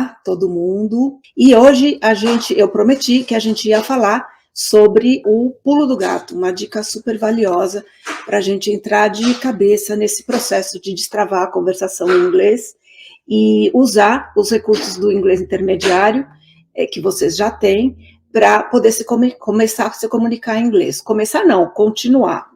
Olá, todo mundo. E hoje eu prometi que a gente ia falar sobre o pulo do gato, uma dica super valiosa para a gente entrar de cabeça nesse processo de destravar a conversação em inglês e usar os recursos do inglês intermediário que vocês já têm para poder começar a se comunicar em inglês. Começar não, continuar.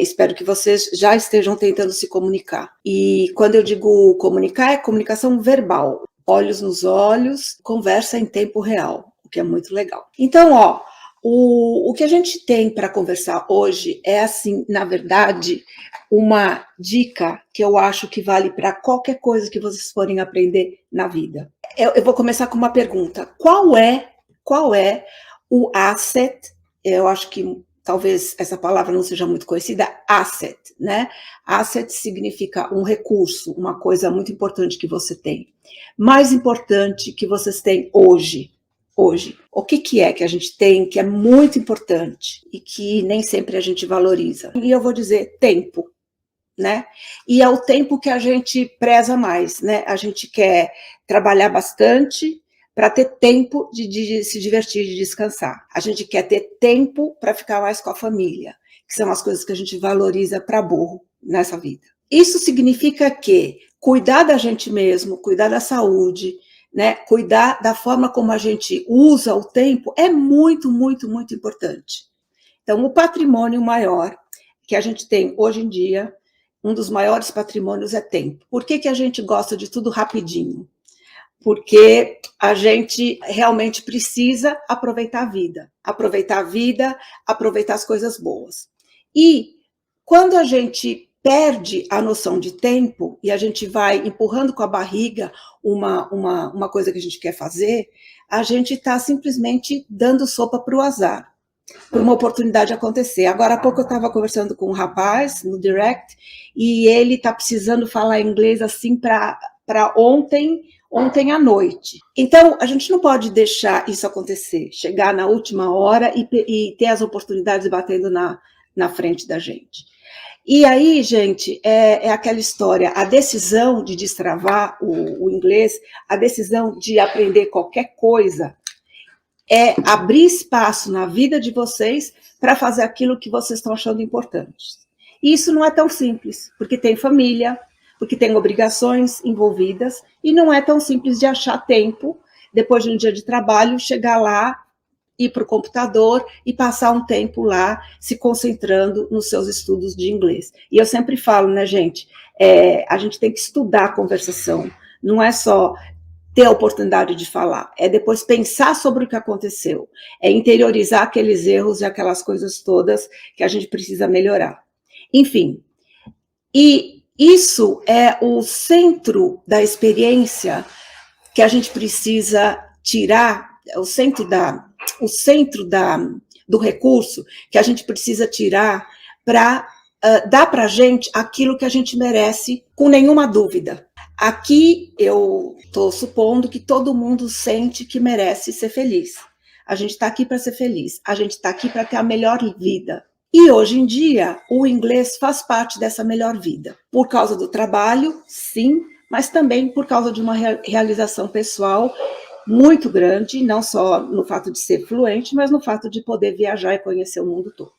Espero que vocês já estejam tentando se comunicar. E quando eu digo comunicar, é comunicação verbal. Olhos nos olhos, conversa em tempo real, o que é muito legal. Então, o que a gente tem para conversar hoje é, assim, na verdade, uma dica que eu acho que vale para qualquer coisa que vocês forem aprender na vida. Eu vou começar com uma pergunta. Qual é o asset? Eu acho que talvez essa palavra não seja muito conhecida, asset, né? Asset significa um recurso, uma coisa muito importante que você tem. Mais importante que vocês têm hoje. O que é que a gente tem que é muito importante e que nem sempre a gente valoriza? E eu vou dizer tempo, né? E é o tempo que a gente preza mais, né? A gente quer trabalhar bastante para ter tempo de se divertir, de descansar. A gente quer ter tempo para ficar mais com a família, que são as coisas que a gente valoriza para burro nessa vida. Isso significa que cuidar da gente mesmo, cuidar da saúde, né, cuidar da forma como a gente usa o tempo é muito, muito, muito importante. Então, o patrimônio maior que a gente tem hoje em dia, um dos maiores patrimônios é tempo. Por que a gente gosta de tudo rapidinho? Porque a gente realmente precisa aproveitar a vida, aproveitar as coisas boas. E quando a gente perde a noção de tempo e a gente vai empurrando com a barriga uma coisa que a gente quer fazer, a gente está simplesmente dando sopa para o azar, por uma oportunidade acontecer. Agora há pouco eu estava conversando com um rapaz no direct e ele está precisando falar inglês assim para ontem à noite. Então, a gente não pode deixar isso acontecer, chegar na última hora e ter as oportunidades batendo na frente da gente. E aí, gente, é aquela história, a decisão de destravar o inglês, a decisão de aprender qualquer coisa, é abrir espaço na vida de vocês para fazer aquilo que vocês estão achando importante. E isso não é tão simples, porque tem família, porque tem obrigações envolvidas, e não é tão simples de achar tempo, depois de um dia de trabalho, chegar lá, ir para o computador e passar um tempo lá se concentrando nos seus estudos de inglês. E eu sempre falo, né, gente, a gente tem que estudar a conversação, não é só ter a oportunidade de falar, é depois pensar sobre o que aconteceu, é interiorizar aqueles erros e aquelas coisas todas que a gente precisa melhorar. Enfim, e isso é o centro da experiência que a gente precisa tirar, o centro do recurso que a gente precisa tirar para dar para a gente aquilo que a gente merece, com nenhuma dúvida. Aqui eu estou supondo que todo mundo sente que merece ser feliz. A gente está aqui para ser feliz, a gente está aqui para ter a melhor vida. E hoje em dia, o inglês faz parte dessa melhor vida. Por causa do trabalho, sim, mas também por causa de uma realização pessoal muito grande, não só no fato de ser fluente, mas no fato de poder viajar e conhecer o mundo todo.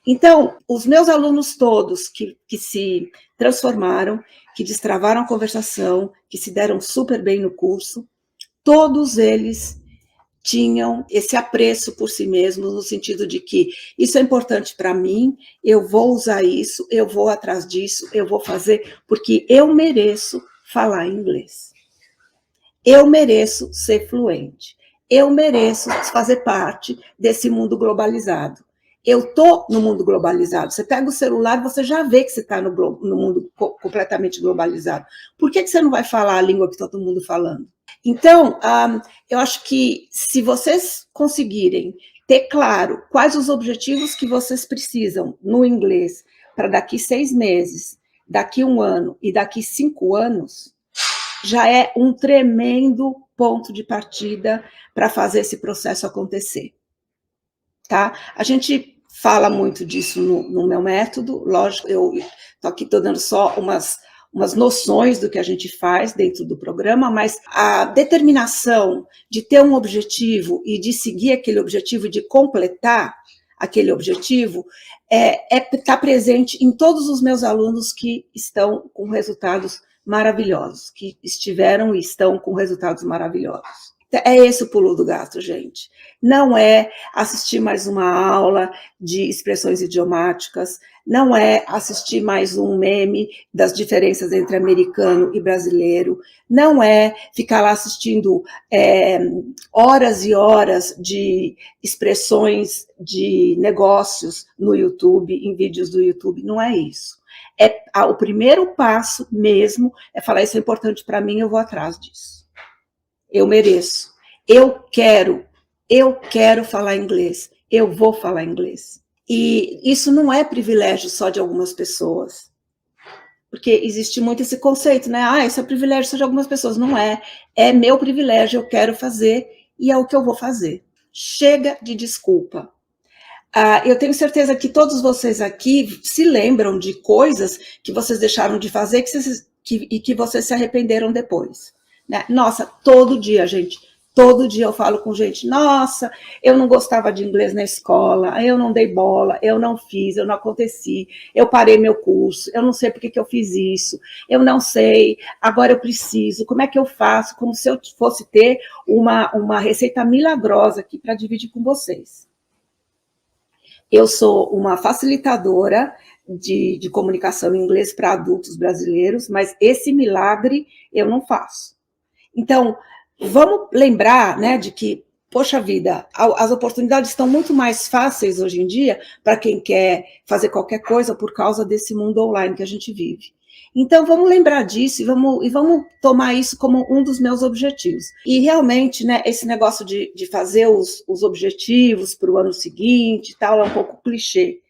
Então, os meus alunos todos que se transformaram, que destravaram a conversação, que se deram super bem no curso, todos eles tinham esse apreço por si mesmos, no sentido de que isso é importante para mim, eu vou usar isso, eu vou atrás disso, eu vou fazer, porque eu mereço falar inglês. Eu mereço ser fluente. Eu mereço fazer parte desse mundo globalizado. Eu estou no mundo globalizado. Você pega o celular e você já vê que você está no mundo completamente globalizado. Por que você não vai falar a língua que está todo mundo falando? Então, eu acho que se vocês conseguirem ter claro quais os objetivos que vocês precisam no inglês para daqui 6 meses, daqui 1 ano e daqui 5 anos, já é um tremendo ponto de partida para fazer esse processo acontecer. Tá? A gente fala muito disso no meu método, lógico, eu estou aqui, estou dando só umas noções do que a gente faz dentro do programa, mas a determinação de ter um objetivo e de seguir aquele objetivo, de completar aquele objetivo, está presente em todos os meus alunos que estão com resultados maravilhosos, que estiveram e estão com resultados maravilhosos. É esse o pulo do gato, gente. Não é assistir mais uma aula de expressões idiomáticas, não é assistir mais um meme das diferenças entre americano e brasileiro, não é ficar lá assistindo horas e horas de expressões de negócios no YouTube, em vídeos do YouTube, não é isso. O primeiro passo mesmo é falar, isso é importante para mim, eu vou atrás disso. Eu mereço, eu quero falar inglês, eu vou falar inglês. E isso não é privilégio só de algumas pessoas, porque existe muito esse conceito, né? Isso é privilégio só de algumas pessoas. Não é, é meu privilégio, eu quero fazer e é o que eu vou fazer. Chega de desculpa. Eu tenho certeza que todos vocês aqui se lembram de coisas que vocês deixaram de fazer e que vocês se arrependeram depois. Né? Nossa, todo dia, gente, todo dia eu falo com gente, nossa, eu não gostava de inglês na escola, eu não dei bola, eu não fiz, eu não aconteci, eu parei meu curso, eu não sei por que eu fiz isso, eu não sei, agora eu preciso, como é que eu faço? Como se eu fosse ter uma receita milagrosa aqui para dividir com vocês. Eu sou uma facilitadora de comunicação em inglês para adultos brasileiros, mas esse milagre eu não faço. Então, vamos lembrar, né, de que, poxa vida, as oportunidades estão muito mais fáceis hoje em dia para quem quer fazer qualquer coisa por causa desse mundo online que a gente vive. Então, vamos lembrar disso e vamos tomar isso como um dos meus objetivos. E realmente, né, esse negócio de fazer os objetivos para o ano seguinte e tal é um pouco clichê.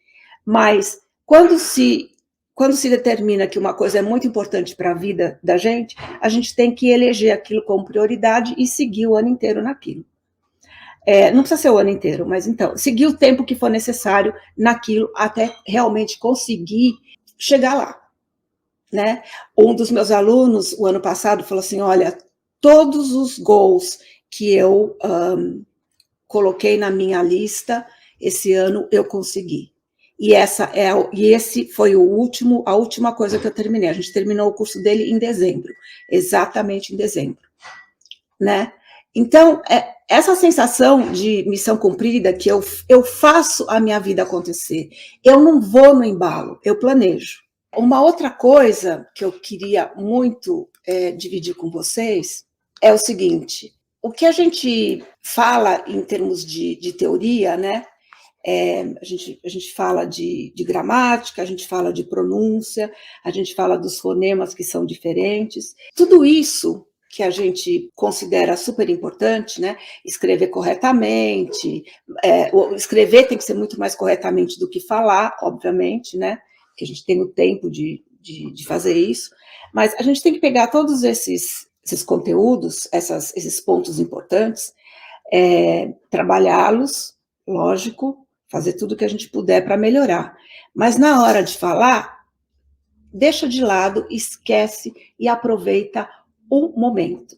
Mas quando se determina que uma coisa é muito importante para a vida da gente, a gente tem que eleger aquilo como prioridade e seguir o ano inteiro naquilo. Não precisa ser o ano inteiro, mas então, seguir o tempo que for necessário naquilo até realmente conseguir chegar lá. Né? Um dos meus alunos, o ano passado, falou assim, olha, todos os goals que eu coloquei na minha lista, esse ano eu consegui. E esse foi a última coisa que eu terminei. A gente terminou o curso dele em dezembro, exatamente em dezembro. Né? Então, essa sensação de missão cumprida, que eu faço a minha vida acontecer, eu não vou no embalo, eu planejo. Uma outra coisa que eu queria muito dividir com vocês é o seguinte, o que a gente fala em termos de teoria, né? A gente fala de gramática, a gente fala de pronúncia, a gente fala dos fonemas que são diferentes, tudo isso que a gente considera super importante, né? Escrever corretamente, escrever tem que ser muito mais corretamente do que falar, obviamente, né? Que a gente tem o tempo de fazer isso, mas a gente tem que pegar todos esses conteúdos, esses pontos importantes, trabalhá-los, lógico, fazer tudo que a gente puder para melhorar, mas na hora de falar, deixa de lado, esquece e aproveita o momento.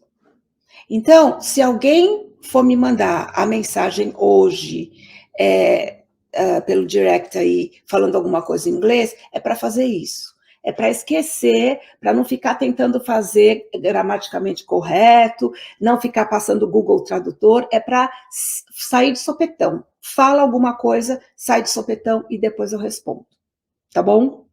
Então, se alguém for me mandar a mensagem hoje, pelo direct aí, falando alguma coisa em inglês, é para fazer isso. É para esquecer, para não ficar tentando fazer gramaticalmente correto, não ficar passando o Google Tradutor, é para sair de sopetão. Fala alguma coisa, sai de sopetão e depois eu respondo. Tá bom?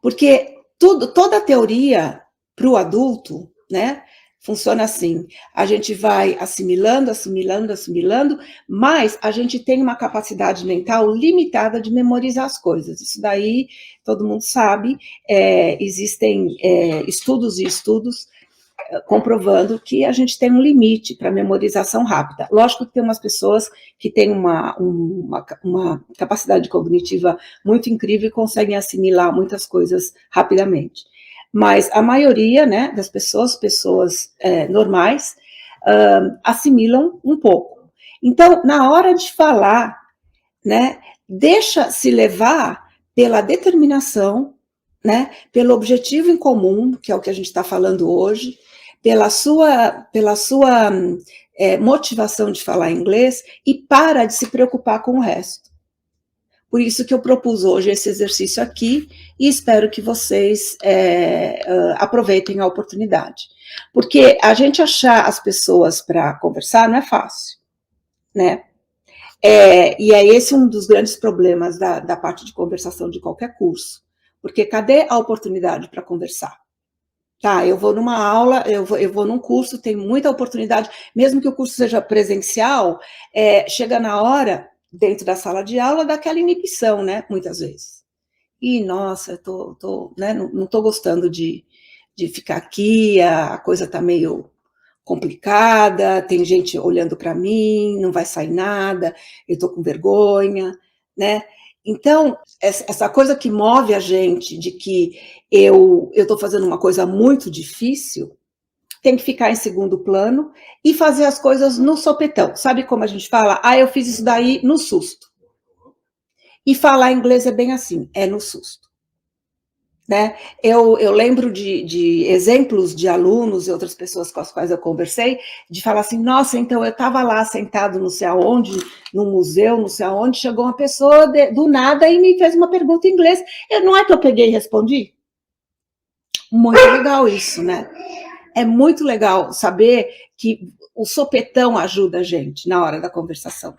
Porque toda a teoria para o adulto, né? Funciona assim, a gente vai assimilando, mas a gente tem uma capacidade mental limitada de memorizar as coisas. Isso daí todo mundo sabe, existem estudos e estudos comprovando que a gente tem um limite para memorização rápida. Lógico que tem umas pessoas que têm uma capacidade cognitiva muito incrível e conseguem assimilar muitas coisas rapidamente. Mas a maioria, né, das pessoas normais, assimilam um pouco. Então, na hora de falar, né, deixa se levar pela determinação, né? Pelo objetivo em comum, que é o que a gente está falando hoje, pela sua motivação de falar inglês, e para de se preocupar com o resto. Por isso que eu propus hoje esse exercício aqui e espero que vocês aproveitem a oportunidade. Porque a gente achar as pessoas para conversar não é fácil, né? E é esse um dos grandes problemas da parte de conversação de qualquer curso. Porque cadê a oportunidade para conversar? Tá, eu vou numa aula, eu vou num curso, tem muita oportunidade, mesmo que o curso seja presencial, chega na hora, dentro da sala de aula, daquela inibição, né, muitas vezes. E, nossa, né, não estou gostando de ficar aqui, a coisa está meio complicada, tem gente olhando para mim, não vai sair nada, eu estou com vergonha, né? Então, essa coisa que move a gente de que eu estou fazendo uma coisa muito difícil, tem que ficar em segundo plano e fazer as coisas no sopetão. Sabe como a gente fala? Ah, eu fiz isso daí no susto. E falar inglês é bem assim, é no susto. Né? Eu lembro de exemplos de alunos e outras pessoas com as quais eu conversei, de falar assim, nossa, então eu estava lá sentado não sei aonde, num museu, não sei aonde, chegou uma pessoa do nada e me fez uma pergunta em inglês. Não é que eu peguei e respondi? Muito legal isso, né? É muito legal saber que o sopetão ajuda a gente na hora da conversação.